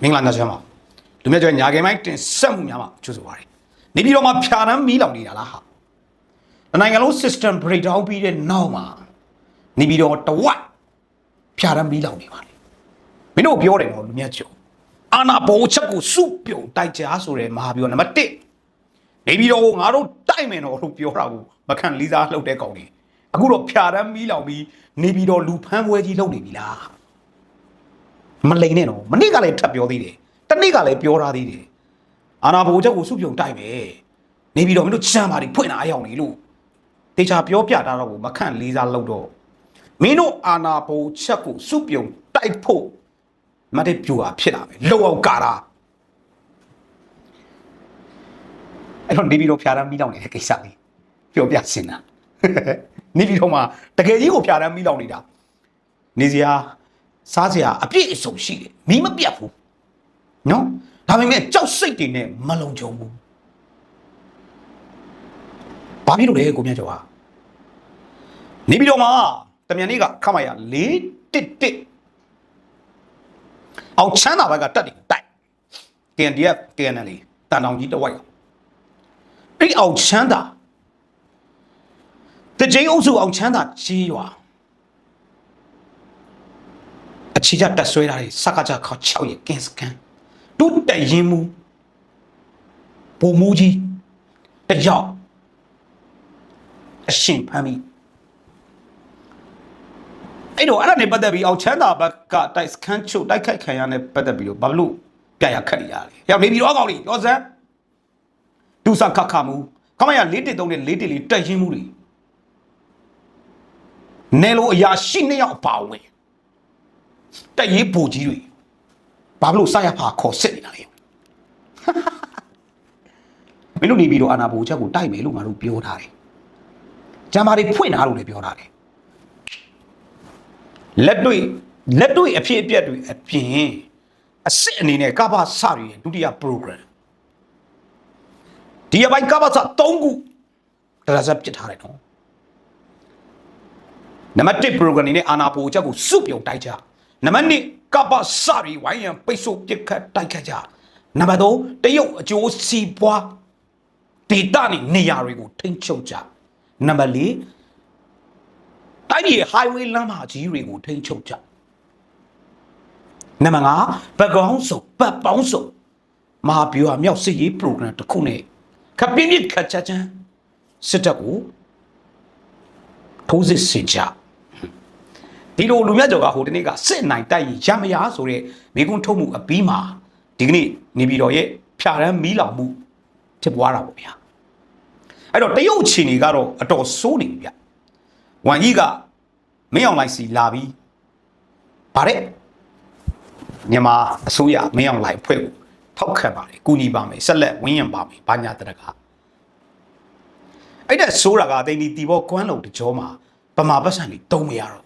မင်္ဂလာညချမ်းပါလူမျိုးကျော်ညာခင်မိုင်းတင်ဆက်မှုများမှာကျိုးဆိုပါရယ်နေပြည်တော်မှာဖြာတန်းမီးလောင်နေတာလားဟာနိုင်ငံလုံး system breakdown ပြီးတဲ့နောက်မှာနေပြည်တော်တဝက်ဖြာတန်းမီးလောင်နေပါလေမင်းတို့ပြောတယ်နော်လူမျိုးကျော်အာနာဘောချက်ကိုစုပြုံတိုက်ကြားဆိုတဲ့မဟာပြောနံပါတ်1နေပြည်တော်ကိုငါတို့တိုက်မယ်တော့လို့ပြောတာကိုမခံလေးစားလှုပ်တဲ့ကောင်ကြီးအခုတော့ဖြာတန်းမီးလောင်ပြီးနေပြည်တော်လူဖမ်းပွဲကြီးလုပ်နေပြီလားမလိန်နဲ့တော့မနေ့ကလည်းထပ်ပြောသေးတယ်တနေ့ကလည်းပြောထားသေးတယ်အာနာဘိုချက်ကိုစုပြုံတိုက်မယ်နေပြီးတော့မင်းတို့ချမ်းပါတွေဖွင့်လာအရောက်နေလို့တေချာပြောပြတာတော့ကိုမခန့်လေးစားလို့တော့မင်းတို့အာနာဘိုချက်ကိုစုပြုံတိုက်ဖို့မတဲ့ပြူတာဖြစ်လာမယ်လုံအောင်ကာတာအဲ့တော့နေပြီးတော့ဖြာတန်းမီးလောင်နေတဲ့ကိစ္စလေးပြောပြစင်တာနေပြီးတော့မှတကယ်ကြီးကိုဖြာတန်းမီးလောင်နေတာနေစရာစားစရာအပြည့်အစုံရှိတယ်မီးမပြတ်ဘူးနော်ဒါပေမဲ့ကြောက်စိတ်တွေနဲ့မလုံခြုံဘူးဘာဖြစ်လို့လဲကိုမြတ်ကျော်ဟာနေပြီးတော့မှတမြန်လေးကခမရ411အောင်ချမ်းသာဘက်ကတက်တယ်တိုက် KNDF KNL တန်တောင်ကြီးတဝိုက်အဲ့အောင်ချမ်းသာတကြိမ်အုပ်စုအောင်ချမ်းသာကြီးရွာအခြေချတက်ဆွဲတာတွေစကားကြခေါ6ရဲ့ကင်းစကန်တူတရင်မူပုံမူကြီးတကြောက်အရှင်ဖမ်းမိအဲ့တော့အဲ့ဒါနဲ့ပတ်သက်ပြီးအောင်ချမ်းသာဘက်ကတိုက်စကန်ချုပ်တိုက်ခိုက်ခံရတဲ့ပတ်သက်ပြီးတော့ဘာလို့ပြရခက်ရလဲရောက်နေပြီးတော့ကောင်းလေရောစမ်းဒူစာခခမှုခမရ413နဲ့414တက်ရင်မှုတွေနယ်လိုအရာရှိ2ယောက်အပါဝင်တက်ရေးဘူကြီးတွေဘာလို့စရဖာခေါ်စစ်နေတာလဲမင်းတို့နေပြီးတော့အာနာဘူချက်ကိုတိုက်မယ်လို့ငါတို့ပြောထားတယ်ဂျမ်မာတွေဖွင့်ထားလို့လည်းပြောထားတယ်လက်တွေ့အဖြစ်အပျက်တွေအပြင်အစ်စ်အနေနဲ့ကပ္ပစရရဲ့ဒုတိယ program ဒီအပိုင်းကပ္ပစ3ခုတရားစပ်ပြစ်ထားတယ်နော်နံပါတ်1 program နဲ့အာနာဘူချက်ကိုစုပြုံတိုက်ကြနံပါတ်2ကပ္ပစရီဝိုင်းရန်ပိတ်ဆို့ပြစ်ခတ်တိုက်ခတ်ကြနံပါတ်3တရုတ်အကျိုးစီးပွားဒေတာနေရာတွေကိုထိန်းချုပ်ကြနံပါတ်4တိုင်းပြည် highway လမ်းမကြီးတွေကိုထိန်းချုပ်ကြနံပါတ်5ဘက်ကောင်းစုံပတ်ပေါင်းစုံမဟာဗျူဟာမြောက်စစ်ရေး program တစ်ခုနဲ့ခပ်ပြင်းပြခတ်ချချမ်းစစ်တပ်ကိုထိုးစစ်ဆင်ကြဒီလိုလူမြတ်ကျော်ကဟိုတနေ့ကစစ်နိုင်တိုက်ရမရဆိုတဲ့မိကွန်းထုတ်မှုအပြီးမှာဒီကနေ့နေပြည်တော်ရဲ့ဖြာတန်းမီးလောင်မှုဖြစ်ပွားတာပေါ့ဗျာအဲ့တော့တရုတ်ချီနေကတော့အတော်စိုးနေပြီဗျဝန်ကြီးကမင်းအောင်လိုက်စီလာပြီးဗါတဲ့မြန်မာအစိုးရမင်းအောင်လိုက်ဖွဲ့ကိုထောက်ခံပါတယ်ကူညီပါမယ်ဆက်လက်ဝင်းရံပါမယ်ဘာညာတရကအဲ့ဒါစိုးတာကတိန်ဒီတီဘောကွမ်းလုံတကြောမှာဗမာပတ်စံတွေတုံးမရတော့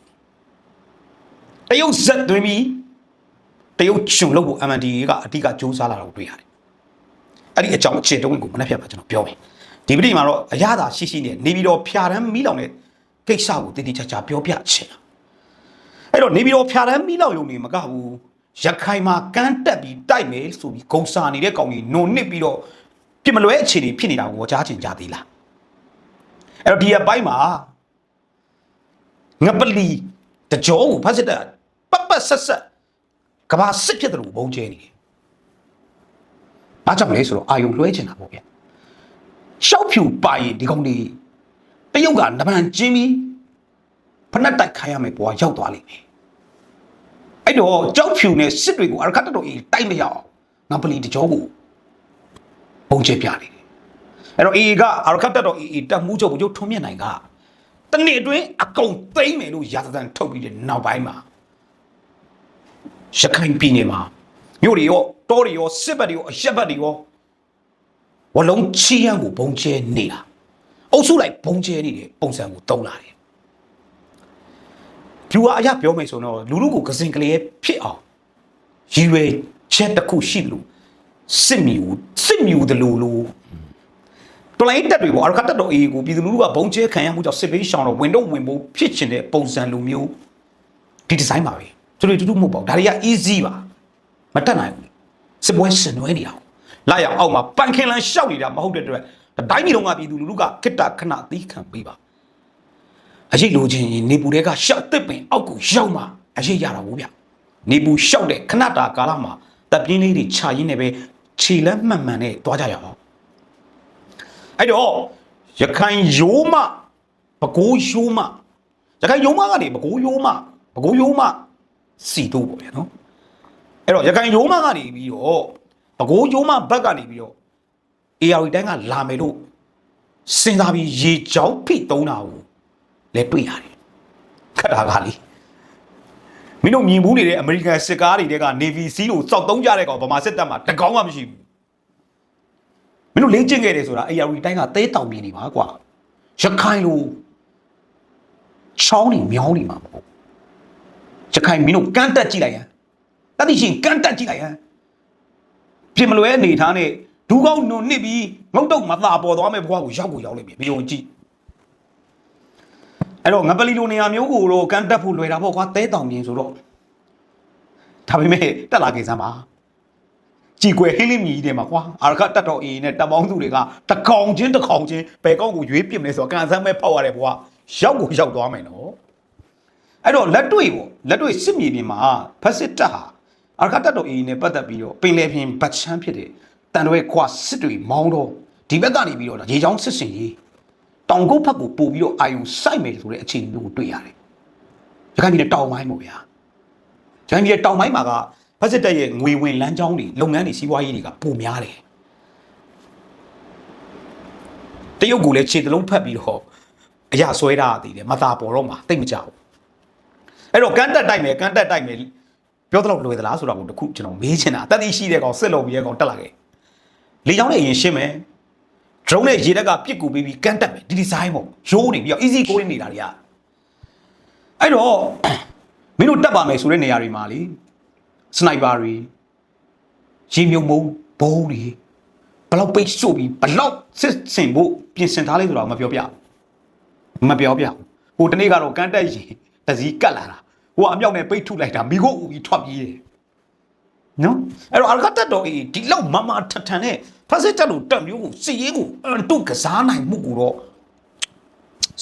တရုတ်ဇက်သွင်းပြီးတရုတ်ချွန်လို့ကို MNDAA ကအဓိကစူးစမ်းလာတော့တွေ့ရတယ်အဲ့ဒီအကြောင်းအခြေတုံးကိုမနှက်ဖြတ်ပါကျွန်တော်ပြောမယ်ဒီပဋိမှာတော့အရသာရှိရှိနဲ့နေပြီးတော့ဖြာတန်းမီးလောင်တဲ့ကိစ္စကိုတည်တည်ချာချာပြောပြချင်တာအဲ့တော့နေပြီးတော့ဖြာတန်းမီးလောင်ရုံနေမကဘူးရခိုင်မှာကန်းတက်ပြီးတိုက်မယ်ဆိုပြီးဂုံစာနေတဲ့ကောင်ကြီးနုံနစ်ပြီးတော့ပြမလွဲအခြေအနေဖြစ်နေတာကိုကြားချင်ကြသေးလားအဲ့တော့ဒီအပိုင်းမှာငပလီတကြောကိုဖတ်စစ်တဲ့ပတ်ဆက်ဆက်ကဘာစစ်ဖြစ်တယ်လို့ဘုံကျဲနေတယ်။အားကြောင့်လဲဆိုတော့အာယုံလွှဲချင်တာပေါ့ဗျ။ရှောက်ဖြူပါရင်ဒီကောင်တွေတရုတ်ကနဗန်ကျင်းပြီးဖနက်တိုက်ခိုင်းရမယ်ဘွာရောက်သွားလိမ့်မယ်။အဲ့တော့ကြောက်ဖြူနဲ့စစ်တွေကိုအရခတ်တော်ကြီးတိုက်မရအောင်ငပလီတကြောကိုဘုံကျဲပြနေတယ်။အဲ့တော့အေကအရခတ်တော်ကြီးတက်မှုချုပ်ထုံးမြင့်နိုင်ကတနေ့အတွင်းအကုန်သိမ့်မယ်လို့ရာဇသံထုတ်ပြီးတဲ့နောက်ပိုင်းမှာရခိုင်ပြည်နယ်မှာမြို့တွေရောတောတွေရောစစ်ဘက်တွေရောအရက်ဘက်တွေရောဝလုံးချီရန်ကိုဘုံကျဲနေတာအုပ်စုလိုက်ဘုံကျဲနေတဲ့ပုံစံကိုတုံးလာတယ်ဖြူအရပြောမယ်ဆိုတော့လူလူကိုကစင်ကလေးဖြစ်အောင်ရည်ရွယ်ချက်တစ်ခုရှိလို့စစ်မြူတလူလို့တော်လိုင်းတက်တွေပေါ့အရခတ်တော်အေးကိုပြည်သူလူထုကဘုံကျဲခံရမှုကြောင့်စစ်ဘေးရှောင်တော့ဝင်ဖို့ဖြစ်ချင်တဲ့ပုံစံလိုမျိုးဒီဒီဇိုင်းပါပဲကျွန်တော်တူတူမဟုတ်ပါဘူးဒါတွေက easy ပါမတက်နိုင်ဘူး စစ်ပွဲဆင်နွှဲနေတာလာရအောင်မှာပန်ခင်လန်ရှောက်နေတာမဟုတ်တဲ့အတွက်တိုင်းပြည်လုံးကပြည်သူလူထုကခိတ္တခဏသီးခံပေးပါအရေးလိုချင်နေပူတွေကရှောက်တစ်ပင်အောက်ကိုရောက်မှအရေးရတာဘူးဗျနေပူရှောက်တဲ့ခဏတာကာလမှာတပ်ပြင်းလေးတွေခြာရင်းနဲ့ပဲခြေလက်မှန်မှန်နဲ့တွားကြရအောင်အဲ့တော့ရခိုင်ရိုးမပဲခူးရိုးမရခိုင်ရိုးမကနေပဲခူးရိုးမစီတို့ပေါ့ဗျာနော်အဲ့တော့ရခိုင်ရိုးမကနေပြီးတော့ပဲခူးရိုးမဘက်ကနေပြီးတော့ AR တိုင်းကလာမယ်လို့စဉ်းစားပြီးရေချောင်းဖိတုံးတာကိုလည်းတွေ့ရတယ်ခက်တာကလေမင်းတို့မြင်ဘူးနေတဲ့အမေရိကန်စစ်ကားတွေက Navy SEAL ကိုစောက်သုံးကြတဲ့ကောင်ဗမာစစ်တပ်မှာတကောင်းမှမရှိဘူးမင်းတို့လေ့ကျင့်ခဲ့တယ်ဆိုတာ AR တိုင်းကသဲတောင်မြင်နေပါကွာရခိုင်လိုချောင်းနေမြောင်းနေမှာမဟုတ်ရခိုင်မင်းတို့ကန်းတက်ကြည့်လိုက်ရန်တတိရှင်ကန်းတက်ကြည့်လိုက်ရန်ပြင်မလွဲအနေထားနဲ့ဒူးကောင်းနုံနစ်ပြီးငုတ်တုတ်မသာပေါ်သွားမဲ့ဘွားကိုရောက်ကိုရောက်လိမ့်မယ်မယုံကြည်အဲ့တော့ငပလီလိုနေရာမျိုးကိုတော့ကန်းတက်ဖို့လွယ်တာပေါ့ကွာသဲတောင်မြင်ဆိုတော့ဒါပေမဲ့တက်လာခဲ့စမ်းပါကြည်ကွယ်ဟင်းလေးမြည်တယ်မှာကွာအာရခတက်တော်အေးနဲ့တပ်ပေါင်းစုတွေကတကောင်ချင်းဘယ်ကောက်ကိုရွေးပြစ်မလဲဆိုတော့ကန်ဆန်းပဲဖောက်ရတယ်ဘွားရောက်ကိုရောက်သွားမယ်နော်အဲ့တော့လက်တွေ့စစ်မြေပြင်မှာဖက်စစ်တပ်ဟာအာရခတက်တော်အေးနဲ့ပတ်သက်ပြီးတော့ပင်လယ်ပြင်ဗတ်ချမ်းဖြစ်တဲ့တန်တော်ရဲ့ခွာစစ်တွေမောင်းတော့ဒီဘက်ကနေပြီးတော့ရေချောင်းစစ်စင်ကြီးတောင်ကုတ်ဘက်ကိုပို့ပြီးတော့အာယုံစိုက်မယ်ဆိုတဲ့အခြေအနေမျိုးကိုတွေ့ရတယ်ရခိုင်ပြည်နယ်တောင်ပိုင်းပေါ့ဗျာရခိုင်ပြည်နယ်တောင်ပိုင်းမှာကဖက်စစ်တပ်ရဲ့ငွေဝင်လမ်းကြောင်းတွေလုပ်ငန်းတွေစီးပွားရေးတွေကပိုများတယ်တရုတ်ကလည်းခြေတလုံးဖက်ပြီးတော့အရာဆွဲထားသေးတယ်မသာပေါ်တော့မှတိတ်မကြောက်အဲ့တော့ကန်းတက်တိုက်မယ်ပြောတော့လွယ်သလားဆိုတော့တခုကျွန်တော်မေးချင်တာတတိရှိတဲ့ကောင်စစ်လုံးပြီးတဲ့ကောင်တက်လာခဲ့လေကြောင်းနဲ့အရင်ရှင်းမယ် drone နဲ့ရေတက်ကပြစ်ကူပြီးကန်းတက်မယ်ဒီဒီဇိုင်းပေါ့ရိုးနေပြီးတော့ easy coding နေတာတွေကအဲ့တော့မင်းတို့တက်ပါမယ်ဆိုတဲ့နေရာတွေမှာလေစနိုက်ပါတွေရေမြုံမုံဘုံတွေဘလောက်ပိတ်ဆို့ပြီးဘလောက်စစ်စင်ဖို့ပြင်ဆင်ထားလဲဆိုတော့မပြောပြဟိုတနေ့ကတော့ကန်းတက်ရေတစည်းကတ်လာတာဟိုအမြောက်နဲ့ပိတ်ထုလိုက်တာမိခိုးဦးပြီးထွက်ပြေးတယ်နော်အဲ့တော့အာရခတ်တော်ဒီလောက်မထထန်နဲ့ဖက်စစ်တပ်လို့တက်မျိုးကိုစစ်ရေးကိုတုတ်ကစားနိုင်မှုကိုတော့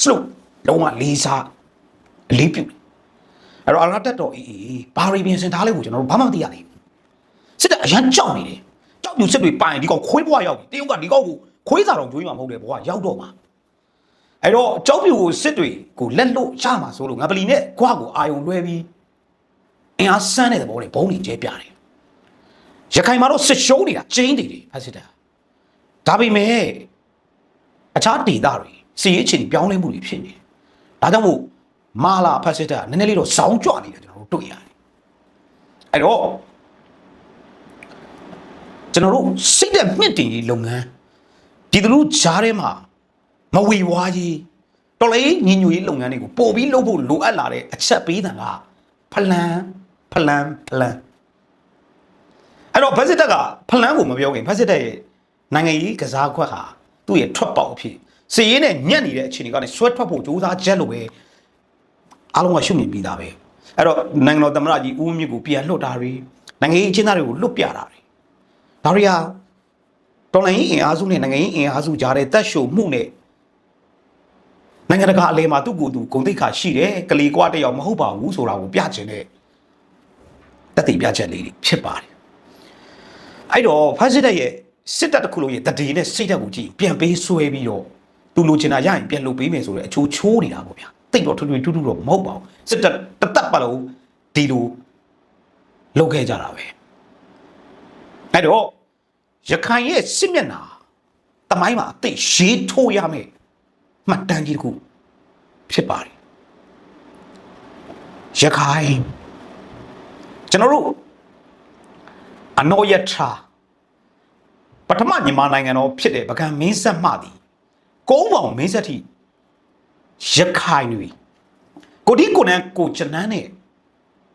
စလို့လုံးဝလေးစားအလေးပြုအဲ့တော့အာရခတ်တော်ဘာရီပြင်ဆင်ထားလဲကိုကျွန်တော်တို့ဘာမှမသိရသေးဘူးစစ်တပ်အရန်ကြောက်နေတယ်ကြောက်ပြူစစ်တွေပိုင်ဒီကောင်ခွေးဘွားရောက်ပြီတရုတ်ကဒီကောင်ကိုခွေးစာတော်ကျွေးမှာမဟုတ်တယ်ဘွားရောက်တော့မှာအဲ့တော့ကြောက်ပြူကိုစစ်တွေကိုလက်လို့ရမှာဆိုလို့ငါပလီနဲ့ခွားကိုအာယုံလွှဲပြီးအင်အားစမ်းတဲ့သဘောနဲ့ဘုံတွေကျဲပြတယ်ရခိုင်မှာတော့စစ်ရှုံးနေတာကျင်းနေတယ်ဖက်စစ်တပ်ဒါပေမဲ့အခြားဒေသတွေစီရေးချင်းပြောင်းလဲမှုတွေဖြစ်နေတယ်ဒါကြောင့်မို့မာလာဖက်စစ်တပ်နည်းနည်းလေးတော့ဇောင်းကြွနေတယ်ကျွန်တော်တို့တွေ့ရတယ်အဲ့တော့ကျွန်တော်တို့စိတ်သက်မြင့်တင်ရေးလုပ်ငန်းဒီလိုဂျားထဲမှာမဝေဝါးကြီးတော်လေးညီညွတ်ရေးလုပ်ငန်းတွေကိုပို့ပြီးလုပ်ဖို့လိုအပ်လာတဲ့အချက်ပေးတယ်ကဖလန်အဲ့တော့ဖက်စစ်တပ်ကဖလန်ကိုမပြောခင်ဖက်စစ်တပ်ရဲ့နိုင်ငံရေးကစားခွက်ဟာသူ့ရဲ့ထွက်ပေါက်အဖြစ်စီရေးနဲ့ညက်နေတဲ့အခြေအနေကနေဆွဲထွက်ဖို့ကြိုးစားချက်လို့ပဲအားလုံးကရှုမြင်ပြီးသားပဲအဲ့တော့နိုင်ငံတော်သမ္မတကြီးဦးမြင့်ကိုပြန်လွှတ်တာတွေနိုင်ငံရေးအကျဉ်းသားတွေကိုလွတ်ပြတာတွေဒါတွေဟာတော်လှန်ရေးအင်အားစုနဲ့နိုင်ငံရေးအင်အားစုကြားတဲ့တက်ရှုံမှုနဲ့နိုင်ငံတကာအလဲမှာသူ့ကိုယ်သူဂုဏ်သိက္ခာရှိတယ်ကလေးကွာတယောက်မဟုတ်ပါဘူးဆိုတာကိုပြချင်တဲ့တက်တည်ပြချက်လေးတွေဖြစ်ပါတယ်အဲ့တော့ဖက်စစ်တပ်ရဲ့စစ်တပ်တစ်ခုလုံးရဲ့တတိနဲ့စိတ်ဓာတ်ကိုကြည့်ပြန်ပေးဆွဲပြီးတော့သူလိုချင်တာရရင်ပြန်လုပ်ပေးမယ်ဆိုတဲ့အချိုးချိုးနေတာပေါ့ဗျာတိတ်တော့ထွေထူးတော့မဟုတ်ပါဘူးစစ်တပ်တတ်ပါလို့ဒီလိုလုပ်ခဲ့ကြတာပဲအဲ့တော့ရခိုင်ရဲ့စစ်မျက်နှာတမိုင်းမှာအသိရေးထိုးရမယ်မှတ်တမ်းကြီးတစ်ခုဖြစ်ပါတယ်ရခိုင်ကျွန်တော်တို့အနောယထာပထမမြန်မာနိုင်ငံတော်ဖြစ်တဲ့ဗကံမင်းဆက်မှသည်ကုန်းပေါင်မင်းဆက်ထိရခိုင်တွေကိုဒီကိုနန်းကိုကျနန်းနဲ့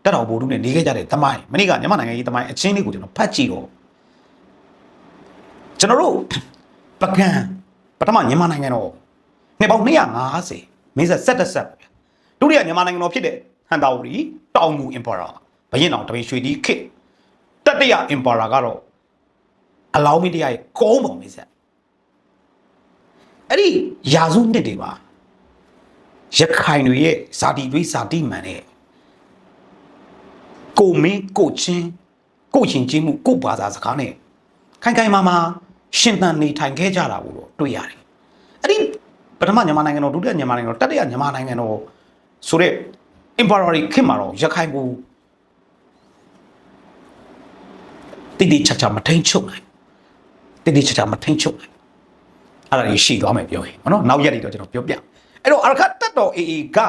တက်တော်ဘိုလ်တို့နဲ့နေခဲ့ကြတဲ့တမိုင်းမနေ့ကမြန်မာနိုင်ငံကြီးတမိုင်းအချင်းလေးကိုကျွန်တော်ဖတ်ကြည့်တော့ကျွန်တော်တို့ဗကံပထမမြန်မာနိုင်ငံတော်နှစ်ပေါင်း250မင်းဆက်ဆက်ဒုတိယမြန်မာနိုင်ငံတော်ဖြစ်တဲ့ဟန်တာဝတီတောင်မူအင်ပါရာဘရင်တော်တပင်ရွှေဒီခေတ်တတိယအင်ပါရာကတော့ allow me တရားရဲ့ကုန်းပုံမိတ်ဆက်အဲ့ဒီယာစုနှစ်တွေပါရခိုင်တွေရဲ့ဇာတိတွေးဇာတိမှန်တဲ့ကိုမင်းကိုချင်းကိုချင်းချင်းမှုကိုဘာသာစကားနဲ့ခိုင်ခိုင်မာမာရှင်သန်နေထိုင်ခဲ့ကြတာကိုတော့တွေ့ရတယ်အဲ့ဒီပထမမြန်မာနိုင်ငံတော်ဒုတိယမြန်မာနိုင်ငံတော်တတိယမြန်မာနိုင်ငံတော်ဆိုတဲ့ emperor ခင်မှာတော့ရခိုင်ကိုတိတိကျကျမထိန်ချုပ်နိုင်တိတိကျကျမထိန်ချုပ်နိုင်အဲ့ဒါကြီးရှိသွားမယ်ပြောရင်နော်နောက်ရက်တွေတော့ကျွန်တော်ပြောပြအဲ့တော့အရခတ်တက်တော် AA က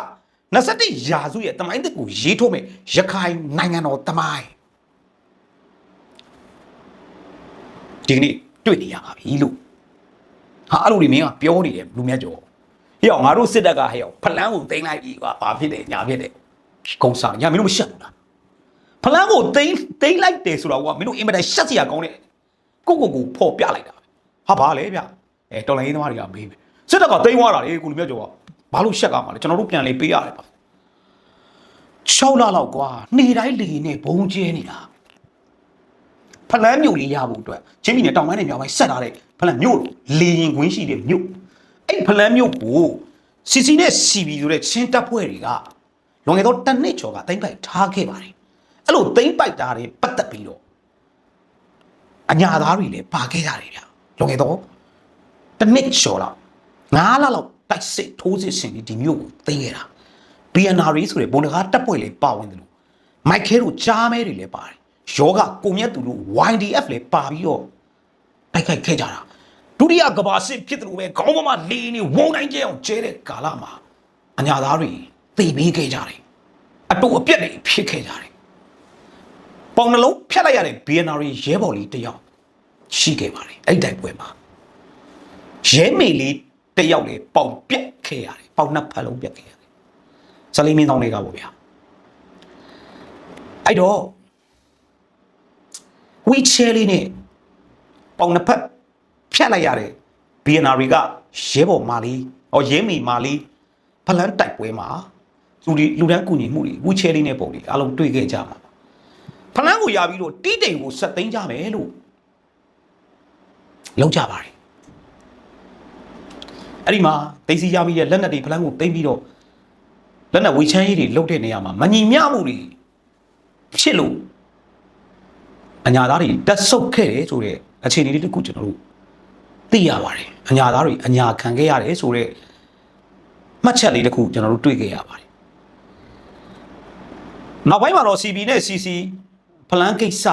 21ရာစုရဲ့တမိုင်းတစ်ကိုရေးထိုးမယ်ရခိုင်နိုင်ငံတော်တမိုင်းဒီနေ့တွေ့နေရပါပြီလို့ဟာအဲ့လိုတွေမင်းကပြောနေတယ်လူမြတ်ကျော်ဟေ့အောင်ငါတို့စစ်တပ်ကဟေ့အောင်ဖလန်းကိုတိမ့်လိုက်ပြီကွာဘာဖြစ်တယ်ညာဖြစ်တယ်ကုန်းစားညာမင်းတို့မရှက်ဘူးလားဖလန်းကိုတိမ့်လိုက်တယ်ဆိုတော့ကွာမင်းတို့အင်မတန်ရှက်စရာကောင်းတယ်ကိုဖော်ပြလိုက်တာဟာဘာလဲဗျတော်လိုင်းရေးသမားတွေကမေးပြီစစ်တပ်ကတိမ့်သွားတာလေကိုလူမြတ်ကျော်ကဘာလို့ရှက်ကမှာလဲကျွန်တော်တို့ပြန်လေးပေးရတယ်ပါ6လလောက်ကွာနေတိုင်းလေနဲ့ဘုံကျဲနေတာဖလန်းမြို့လေးရဖို့အတွက်ချင်းပြည်နယ်တောင်ပိုင်းနဲ့မြောက်ပိုင်းဆက်လာတဲ့ဖလန်းမြို့လေရင်ခွင်းရှိတဲ့မြို့အဲ့ဖလန်းမြို့ကိုစီစီနဲ့စီဘီဆိုတဲ့ချင်းတပ်ဖွဲ့တွေကလွန်ခဲ့သောတစ်နှစ်ကျော်ကသိမ်းပိုက်ထားခဲ့ပါတယ်အဲ့လိုသိမ်းပိုက်တာတွေပတ်သက်ပြီးတော့အညာသားတွေလည်းပါခဲ့ကြတယ်ဗျလွန်ခဲ့သောတစ်နှစ်ကျော်လောက်9လလောက်တိုက်စစ်ထိုးစစ်ဆင်ပြီးဒီမြို့ကိုသိမ်းခဲ့တာ BNR ဆိုတဲ့ဘုံတကားတပ်ဖွဲ့လေးပါဝင်တယ်လို့မိုက်ခဲတို့ကြားမဲတွေလည်းပါတယ်ယောဂကိုမြတ်သူတို့ YDF လည်းပါပြီးတော့တိုက်ခိုက်ခဲ့ကြတာဒုတိယကမ္ဘာစစ်ဖြစ်တယ်လို့ပဲခေါင်းပေါ်မှာလေနေဝုန်းတိုင်းကျဲအောင်ကျဲတဲ့ကာလမှာအညာသားတွေသိပေးခဲ့ကြတယ်အတူအပြက်တွေဖြစ်ခဲ့ကြတယ်ပေါင်နှလုံးဖြတ်လိုက်ရတဲ့ BNR ရဲဘော်လေးတယောက်ရှိခဲ့ပါတယ်အဲ့တိုက်ပွဲမှာရဲမေလေးတယောက်လေပေါင်ပြက်ခဲ့ရတယ်ပေါင်နှစ်ဖက်လုံးပြက်ခဲ့ရတယ်ဇလီမင်းတောင်းတွေကပေါ့ဗျာအဲ့တော့ဝီချဲလေးနဲ့ပေါင်နှစ်ဖက်ဖြတ်လိုက်ရတဲ့ BNR ကရဲဘော်မာလေးရဲမေမာလေးဖလန်းတိုက်ပွဲမှာလူတန်းကူညီမှုတွေဝီချဲလေးနဲ့ပုံလေးအားလုံးတွေ့ခဲ့ကြမှာဖလန်းကိုရပြီးတော့တီးတိမ်ကိုဆက်သိမ်းကြမယ်လို့လောက်ကြပါတယ်အဲ့ဒီမှာသိစီရပြီးရဲ့လက်နက်တွေဖလန်းကိုသိမ်းပြီးတော့လက်နက်ဝေချမ်းရေးတွေလုတ်တဲ့နေရာမှာမညီမျှမှုတွေဖြစ်လို့အညာသားတွေတက်ဆုတ်ခဲ့တယ်ဆိုတဲ့အခြေအနေလေးတခုကျွန်တော်တို့သိရပါတယ်အညာသားတွေအညာခံခဲ့ရတယ်ဆိုတဲ့မှတ်ချက်လေးတခုကျွန်တော်တို့တွေ့ခဲ့ရပါတယ်နောက်ပိုင်းမှာတော့ CB နဲ့ CC ဖလန်းကိစ္စ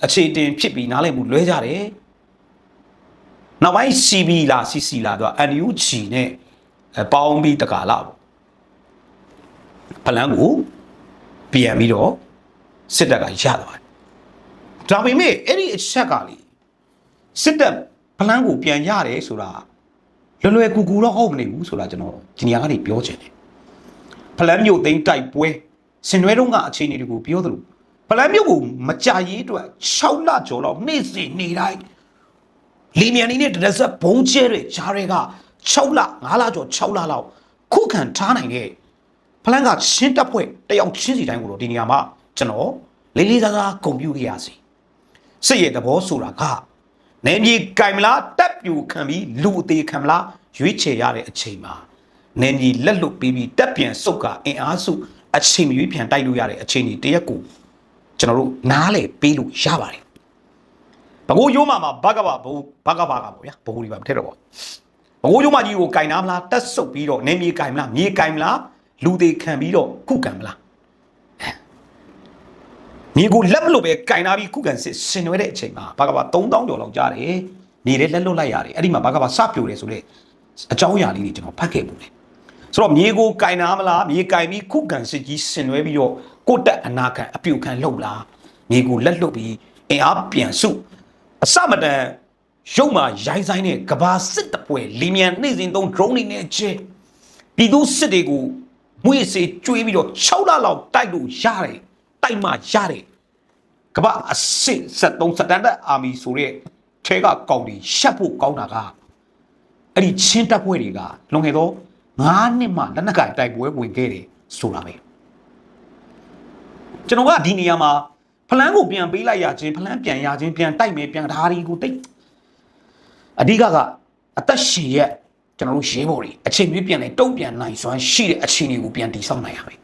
အခြေတင်ဖြစ်ပြီးနားလည်မှုလွဲကြတယ်နောက်ပိုင်း CB လား CC လားတော့ NUG နဲ့ပေါင်းပြီးတကာလာပေါ့ဖလန်းကိုပြန်ပြီးတော့စစ်တပ်ကရသွားတယ်ဒါပေမဲ့အဲ့ဒီအချက်ကလေစစ်တပ်ဖလန်းကိုပြန်ရတယ်ဆိုတာလွယ်ကူကူတော့ဟုတ်မနေဘူးဆိုတာကျွန်တော်ဒီနေရာကနေပြောချင်တယ်ဖလန်းမြို့သိမ်းတိုက်ပွဲစင်ရွဲတုန်းကအခြေအနေတွေကိုပြောသလိုဖလန်းမြို့ကိုမကြရေးအတွက်6လကျော်လောက်နေ့စဉ်နေတိုင်းလီမြန်နေနဲ့တရဆက်ဘုံကျဲတွေဂျားတွေက6လ9လကျော်6လလောက်ခုခံထားနိုင်တဲ့ဖလန်းကချင်းတပ်ဖွဲ့တယောက်ချင်းစီတိုင်းကိုတော့ဒီနေရာမှာကျွန်တော်လေးလေးစားစားဂုဏ်ပြုခဲ့ရစီစစ်ရဲ့သဘောဆိုတာကနေမြေကင်မလားတပ်ပြူခံပြီးလူအသေးခံမလားရွေးချယ်ရတဲ့အချိန်မှာနေမြေလက်လွတ်ပြီးတပ်ပြန်စုတ်ကအင်အားစုအချိန်မရွေးပြန်တိုက်လို့ရတဲ့အချိန်ကြီးတရက်ကိုကျွန်တော်တို့နားလေပေးလို့ရပါတယ်ဘကိုးရိုးမှာဘကဘာပေါ့ဗျာဘကိုးဒီပါမထက်တော့ပါဘကိုးရိုးမှာကြီးကိုကင်နာမလားတက်ဆုတ်ပြီးတော့နေမြေကင်မလားမြေကင်မလားလူသေးခံပြီးတော့ခုခံမလားမြေကိုလက်မလို့ပဲကင်နာပြီးခုခံစစ်ဆင်နွှဲတဲ့အချိန်မှာဘကဘာ3000ကျော်လောက်ကြားတယ်မြေလေးလက်လွတ်လိုက်ရတယ်အဲ့ဒီမှာဘကဘာစပြိုတယ်ဆိုတဲ့အကြောင်းအရာလေးတွေကျွန်တော်ဖတ်ခဲ့ပုံတယ်ဆိုတော့မြေကိုကင်နာမလားမြေကင်ပြီးခုခံစစ်ကြီးဆင်နွှဲပြီးတော့ကိုတက်အနာခံအပြုတ်ခံလှုပ်လားမြေကိုလက်လွတ်ပြီးအင်အားပြန်စုအစမတန်ရုပ်မှာရိုင်းဆိုင်တဲ့ကဘာစစ်တပွဲလီမြန်နှိမ့်စင်သုံး drone တွေနဲ့ကျဲပြည်သူစစ်တွေကိုမွေးစေကျွေးပြီးတော့6လလောက်တိုက်လို့ရတယ်တိုက်မှရတယ်ကဘာအစစ်73စတန်ဒတ်အာမီဆိုတဲ့ထဲကကောင်းပြီးရှက်ဖို့ကောင်းတာကအဲ့ဒီချင်းတပ်ဖွဲ့တွေကလွန်ခဲ့တော့9နှစ်မှလက်နက်ကင်တိုက်ပွဲဝင်ခဲ့တယ်ဆိုတာပဲကျွန်တော်ကဒီနေရာမှာ ဖလန်းကိုပြန်ပေးလိုက်ရချင်းဖလန်းပြန်ရချင်းပြန်တိုက်မယ်ပြန်ဓာရီကိုတိတ်အဓိကအသက်ရှင်ရဲ့ကျွန်တော်တို့ရေးဖို့တွေအချိန်ပြည့်ပြန်လဲတုံ့ပြန်နိုင်စွမ်းရှိတဲ့အခြေအနေကိုပြန်တည်ဆောက်နိုင်ရမယ်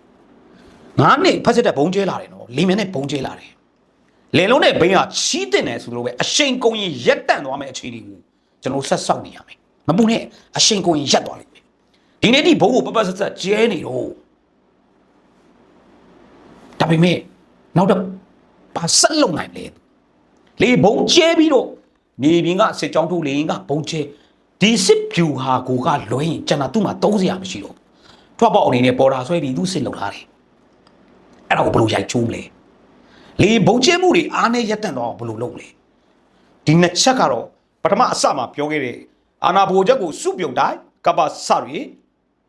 9နှစ်ဖက်စစ်တဲ့ဘုံကျဲလာတယ်နော်လီမင်နဲ့ဘုံကျဲလာတယ်လေလုံးနဲ့ဘိန်းကချီးတင်တယ်ဆိုလို့ပဲအရှိန်ကုန်ရင်ရက်တန့်သွားမယ်အခြေအနေကိုကျွန်တော်ဆက်ဆောက်နေရမယ်မပူနဲ့အရှိန်ကုန်ရင်ရက်သွားလိမ့်မယ်ဒီနေ့ဒီဘုံကိုပပဆက်ဆက်ကျဲနေတော့ဒါပေမဲ့နောက်တော့ပါဆက်လုံနိုင်လေလေဘုံကျဲပြီးတော့နေပြင်ကစစ်ကြောင်းထိုးလေရင်ကဘုံကျဲဒီစစ်ဖြူဟာကိုကလွှဲရင်ကျွန်တော်သူ့မှာသုံးစရာမရှိတော့ထွက်ပေါက်အနေနဲ့ပေါ်တာဆွဲပြီးသူ့စစ်လုံထားတယ်အဲ့ဒါကိုဘယ်လိုရိုက်ချိုးမလဲလေဘုံကျဲမှုတွေအားနဲ့ရက်တန့်တော့ဘယ်လိုလုပ်လဲဒီနှစ်ချက်ကတော့ပထမအစမှာပြောခဲ့တဲ့အာနာဘိုချက်ကိုစုပြုံတိုင်းကပ္ပစရီ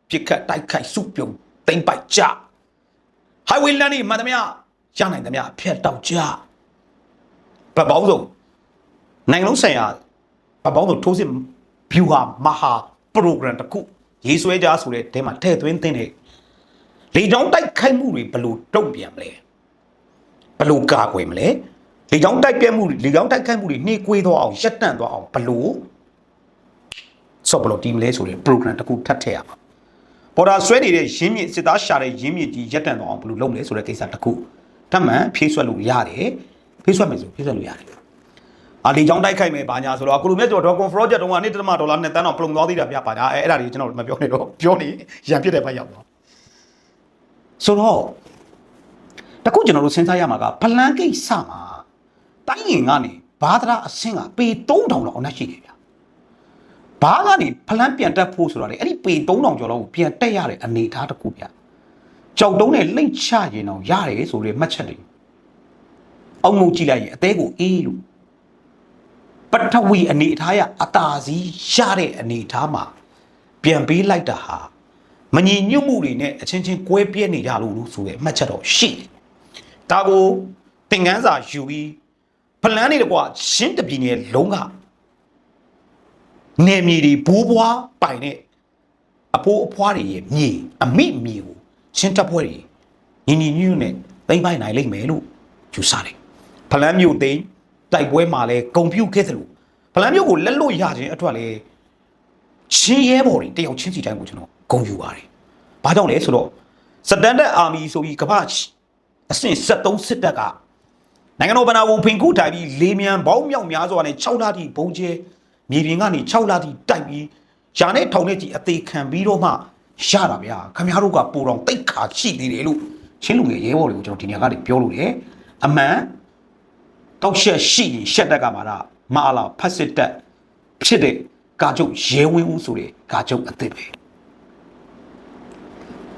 ပြစ်ခတ်တိုက်ခိုက်စုပြုံသိမ့်ပိုက်ကြ highway လမ်းนี่မှန်သမျှရနိုင်သမျှဖျက်တောက်ကြဗတ်ပေါင်းစုံနိုင်ငံလုံးဆိုင်ရာဗတ်ပေါင်းစုံထိုးစစ်ဗျူဟာမဟာ program တခုရေးဆွဲကြဆိုတဲ့တဲမှာထည့်သွင်းတဲ့လေကြောင်းတိုက်ခိုက်မှုတွေဘယ်လိုတုံ့ပြန်မလဲဘယ်လိုကာကွယ်မလဲလေကြောင်းတိုက်ပြမှုလေကြောင်းတိုက်ခိုက်မှုတွေနှိကွေးသွားအောင်ရက်တန့်သွားအောင်ဘယ်လိုဆော့ဘယ်လိုတီးမလဲဆိုတဲ့ program တခုထပ်ထည့်ရမှာပေါ်တာဆွဲနေတဲ့ရင်းမြစ်စစ်သားရှာတဲ့ရင်းမြစ်ကြီးရက်တန့်သွားအောင်ဘယ်လိုလုပ်မလဲဆိုတဲ့ကိစ္စတခုတမှန်ဖြည့်ဆွက်လို့ရတယ်ဖြည့်ဆွက်မယ်ဆိုဖြည့်ဆွက်လို့ရတယ်လေကြောင်းတိုက်ခိုက်မယ်ဘာညာဆိုတော့အခုလိုမျိုးကျွန်တော် Dragon Project တုန်းက$1.2 တန်းတော့ပလုံသွားသေးတာဗျပါညာအဲ့ဒါတွေကျွန်တော်မပြောနေတော့ပြောနေရံပြစ်တဲ့ဘက်ရောက်သွားဆိုတော့တခုကျွန်တော်တို့စဉ်းစားရမှာကဖလန်းကိစ္စမှာတိုင်းရင်ကနေဘာသာအဆင့်ကပေ3000လောက်အနက်ရှိတယ်ဗျဘာကနေဖလန်းပြန်တက်ဖို့ဆိုတော့လေအဲ့ဒီပေ3000ကျော်လောက်ကိုပြန်တက်ရတဲ့အနေအထားတခုဗျကြောက်တုံးနဲ့လိမ့်ချရင်တော့ရတယ်ဆိုတဲ့မှတ်ချက်တွေအောက်ငုံကြည့်လိုက်ရင်အသေးကိုအေးလို့ပထဝီအနေအထားရအတာစီရတဲ့အနေအထားမှာပြန်ပေးလိုက်တာဟာမညီညွတ်မှုတွေနဲ့အချင်းချင်းကွဲပြဲနေကြလို့ဆိုတဲ့အမှတ်ချက်တော့ရှိတယ်ဒါကိုသင်ခန်းစာယူပြီးဖလန်းနေတကွာရှင်းတပြည်နယ်လုံးကနေမြေတွေဘိုးဘွားပိုင်တဲ့အဖိုးအဖွားတွေရဲ့မြေအမိမြေကိုရှင်းတပ်ဖွဲ့တွေညီညီညွတ်နဲ့သိမ့်ပိုင်နိုင်လိမ့်မယ်လို့ယူဆတယ်ဖလန်းမြို့သိမ်းတိုက်ပွဲမှာလဲဂုံပြုတ်ခဲ့သလိုဖလန်းမြို့ကိုလက်လွတ်ရခြင်းအတွက်လဲချင်းရဲဘော်တွေတယောက်ချင်းစီတိုင်းကိုကျွန်တော်ဂုံယူပါတယ်ဘာကြောင့်လဲဆိုတော့စတန်ဒတ်အာမီဆိုပြီးကမ္ဘာအဆင့်73စစ်တပ်ကနိုင်ငံတော်ဗနာကိုဖင်ခုထိုင်ပြီးလေမြန်ပေါင်းမြောက်များစွာနဲ့6လတိဘုံကျဲမြေပြင်ကနေ6လတိတိုက်ပြီးယာနဲ့ထောင်နဲ့ကြီးအသေးခံပြီးတော့မှရတာဗျာခင်ဗျားတို့ကပိုတော်တိတ်ခါရှိသေးတယ်လို့ချင်းလူငယ်ရဲဘော်တွေကိုကျွန်တော်ဒီနေရာကနေပြောလို့တယ်အမှန်တောက်ရှက်ရှိရင်ရှက်တက်ကမှာလားမအားလားဖတ်စစ်တက်ဖြစ်တဲ့ကာချုပ်ရဲဝင်းဦးဆိုတဲ့ကာချုပ်အသစ်ပဲ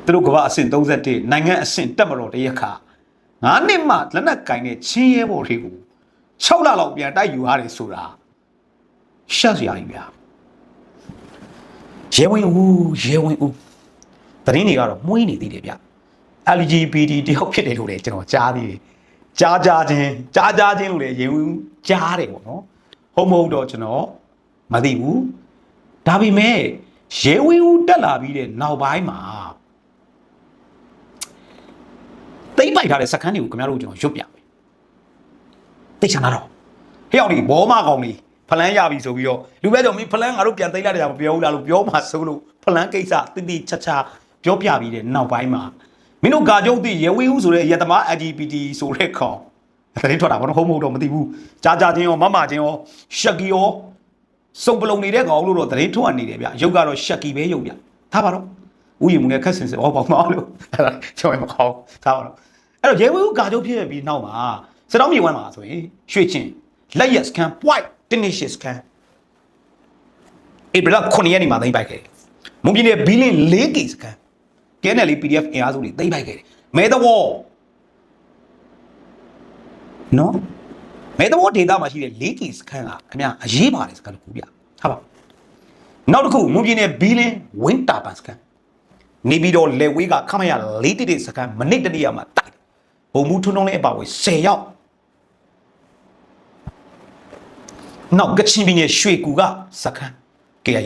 သူတို့ကဘာအဆင့်31နိုင်ငံအဆင့်တက်မတော်တရက်ခါ9နှစ်မှလက်နက်ကင်တဲ့ချင်းရဲဘော်တွေကို6လလောက်ပြန်တိုက်ယူရတယ်ဆိုတာရှက်စရာကြီးဗျာရဲဝင်းဦးတရင်တွေကတော့မှုေးနေသေးတယ်ဗျ LGBT တယောက်ဖြစ်တယ်လို့လည်းကျွန်တော်ကြားသေးတယ်ကြားချင်းလို့လည်းရဲဝင်းကြားတယ်ပေါ့နော်ဟုတ်မဟုတ်တော့ကျွန်တော်မသိဘူးဒါပေမဲ့ရဲဝင်းဦးတက်လာပြီးတဲ့နောက်ပိုင်းမှာတိတ်ပိုက်ထားတဲ့စကန်တွေကိုခင်ဗျားတို့ကျွန်တော်ရွတ်ပြမယ်တိတ်ချာနာတော့ဟဲ့အောင်ဒီဘောမကောင်လေးဖလန်းရပြီဆိုပြီးတော့လူပဲကြောင့်မင်းဖလန်းငါတို့ပြန်သိမ်းလိုက်တယ်မပြောဘူးလားလို့ပြောမှဆိုလို့ဖလန်းကိစ္စတိတိချာချာပြောပြပြီးတဲ့နောက်ပိုင်းမှာမင်းတို့ကာကျုပ်သိရဲဝင်းဦးဆိုတဲ့ရတမ LGBT ဆိုတဲ့ခေါင်သတင်းထွက်တာဘာလို့ဟုတ်မဟုတ်တော့မသိဘူးကြားချင်းရောမမချင်းရောရှက်ကီရောစုံပလုံနေတဲ့ကောင်လို့တော့သတင်းထွက်နေတယ်ဗျရုပ်ကတော့ရှက်ကီပဲရုပ်ဗျထားပါတော့ဥယျာဉ်မှုနဲ့ခက်ဆင်စင်ဟောပေါ့မအောင်လို့အဲ့ဒါကျွန်တော်မခေါ်ထားပါတော့အဲ့တော့ရဲဝင်းဦးကာကျုပ်ဖြစ်ပြီးနောက်မှာစတောင်းမြေဝမ်းမှာဆိုရင်ရွှေချင်းလက်ရက်စကန် white Tinicious စကန်ဧပြီလ9ရက်နေ့မှာသိမ်းပိုက်ခဲ့တယ်မွန်ပြည်နယ်ဘီလင်း4ကီစကန်KNL PDF အင်အားစုတွေသိမ်းပိုက်ခဲ့တယ်မဲသဘောနော်မဲသဘောဒေတာမှာရှိတဲ့4ကီစကန်ကခင်ဗျာအရေးပါတယ်စကန်တခုဗျဟာပါနောက်တစ်ခုမွန်ပြည်နယ်ဘီလင်းဝင်းတာပန်စကန်နေပြီးတော့လေဝေးကခမရ4တိစကန်မနစ်တတိယမှာတိုက်ဘုံမှုထွန်းထွန်းလေးအပါဝင်10ယောက်နောက်ကချင်ပြည်နယ်ရွှေကူကစခန်း KIA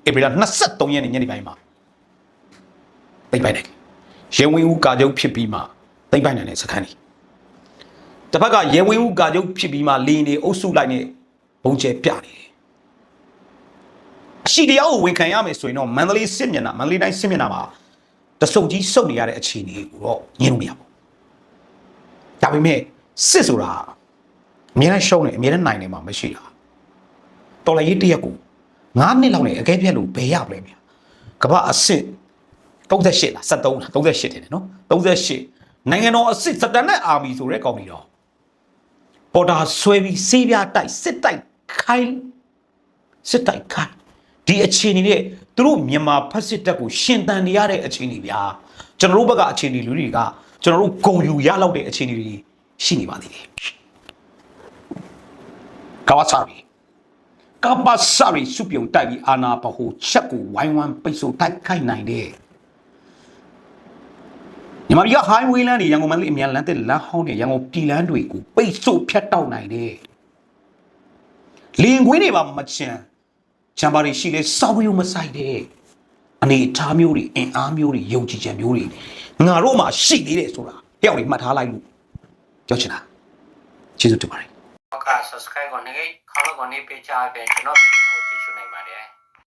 ဧပြီလ23ရက်နေ့ညနေပိုင်းမှာသိမ်းပိုက်တယ်ရဲဝင်းဦးကာချုပ်ဖြစ်ပြီးမှသိမ်းပိုက်နိုင်တဲ့စခန်းကြီး တစ်ဖက်ကရဲဝင်းဦးကာချုပ်ဖြစ်ပြီးမှလင်းနေအုပ်စုလိုက်နေဘုံကျဲပြနေတယ်အရှိတရားကိုဝန်ခံရမယ်ဆိုရင်တော့မန္တလေးစစ်မျက်နှာမန္တလေးတိုင်းစစ်မျက်နှာမှာတစုံကြီးစုပ်နေရတဲ့အခြေအနေကိုတော့ညှင်းလို့မရဘူးဒါပေမဲ့စစ်ဆိုတာအများနဲ့ရှုံးနေအများနဲ့နိုင်နေမှာမရှိတာတော်လည်းရေးတရက်ကို9နှစ်လောက်နဲ့အကဲပြက်လို့ဘယ်ရပလဲမြကမ္ဘာအဆင့်38လား73လား38တင်တယ်နော်38နိုင်ငံတော်အစစ်စတန်နဲ့အာမီဆိုတဲ့ကောင်ကြီးတော့ပေါ်တာဆွဲပြီးစေးပြတိုက်စစ်တိုက်ခိုင်းဒီအခြေအနေနဲ့သူတို့မြန်မာဖက်စစ်တပ်ကိုရှင်တန်နေရတဲ့အခြေအနေဗျာကျွန်တော်တို့ဘက်ကအခြေအနေလူတွေကကျွန်တော်တို့ဂုံယူရလောက်တဲ့အခြေအနေတွေရှိနေပါသေးတယ်ကဝါစာရီစုပြုံတိုက်ပြီးအာနာပဟိုချက်ကိုဝိုင်းဝန်းပိတ်ဆို့တိုက်ခိုက်နိုင်တဲ့မြန်မာပြည်ကဟိုင်းဝေးလမ်းတွေရန်ကုန်မန္တလေးအမြန်လမ်းတဲ့လမ်းဟောင်းတွေရန်ကုန်ပြည်လမ်းတွေကိုပိတ်ဆို့ဖြတ်တောက်နိုင်တဲ့လင်ခွေးတွေပါမချမ်းချမ်းပါတွေရှိလဲစောက်ရုံမဆိုင်တဲ့အနေအထားမျိုးတွေအင်အားမျိုးတွေယုံကြည်ချက်မျိုးတွေငါတို့မှရှိနေတယ်ဆိုတာတယောက်တွေမှတ်ထားလိုက်လို့ပြောချင်တာကျေးဇူးတင်ပါတယ် subscribe ကိုနေခေါင်းကိုနေပေးချပေးကျွန်တော်ဗီဒီယို